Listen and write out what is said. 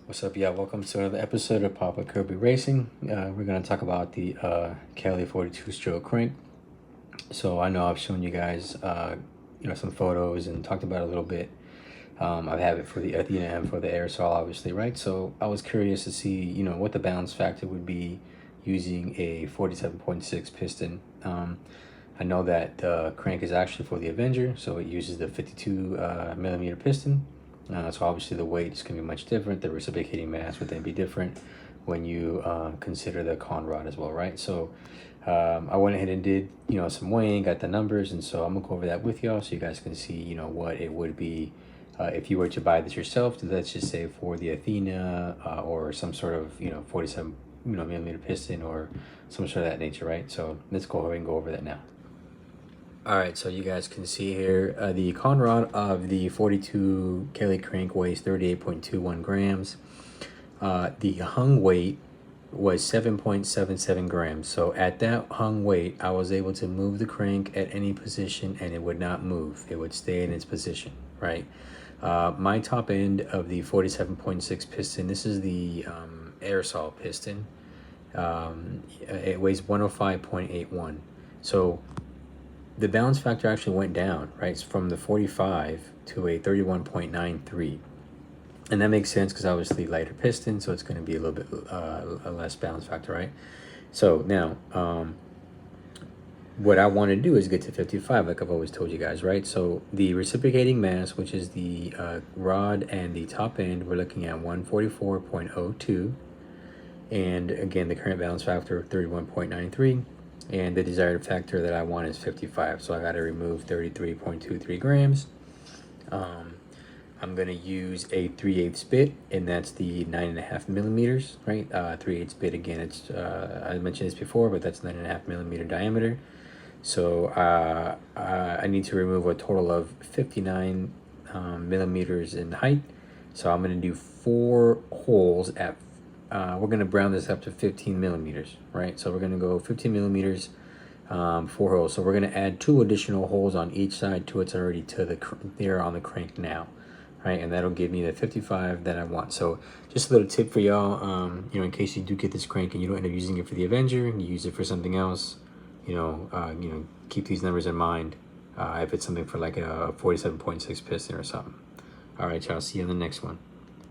What's up, y'all? Welcome to another episode of Papa Kirby Racing. We're going to talk about the Kelly 42 stroke crank. So I know I've shown you guys, some photos and talked about it a little bit. I have it for the Athena and for the aerosol, obviously, right? So I was curious to see, what the balance factor would be using a 47.6 piston. I know that the crank is actually for the Avenger, so it uses the 52 millimeter piston. So obviously the weight is going to be much different. The reciprocating mass would then be different when you consider the con rod as well, right? So I went ahead and did, some weighing, got the numbers, and so I'm gonna go over that with y'all so you guys can see, what it would be if you were to buy this yourself. Let's just say for the Athena or some sort of, 47 millimeter piston or some sort of that nature, right? So let's go ahead and go over that now. All right, so you guys can see here, the con rod of the 42 Kelly crank weighs 38.21 grams. The hung weight was 7.77 grams. So at that hung weight, I was able to move the crank at any position and it would not move. It would stay in its position, right? My top end of the 47.6 piston, this is the aerosol piston. It weighs 105.81. So the balance factor actually went down, right? It's from the 45 to a 31.93. And that makes sense because obviously lighter piston, so it's going to be a little bit a less balance factor, right? So now, what I want to do is get to 55, like I've always told you guys, right? So the reciprocating mass, which is the rod and the top end, we're looking at 144.02. And again, the current balance factor, 31.93. And the desired factor that I want is 55. So I got to remove 33.23 grams. I'm going to use a 3/8 bit, and that's the 9.5 millimeters, right? 3/8 bit, again, it's, I mentioned this before, but that's 9.5 millimeter diameter. So I need to remove a total of 59 millimeters in height. So I'm going to do 4 holes at we're going to round this up to 15 millimeters, right? So we're going to go 15 millimeters, 4 holes. So we're going to add 2 additional holes on each side to what's already to the there on the crank now, right? And that'll give me the 55 that I want. So just a little tip for y'all, in case you do get this crank and you don't end up using it for the Avenger, you use it for something else, keep these numbers in mind if it's something for like a 47.6 piston or something. All right, y'all, see you on the next one.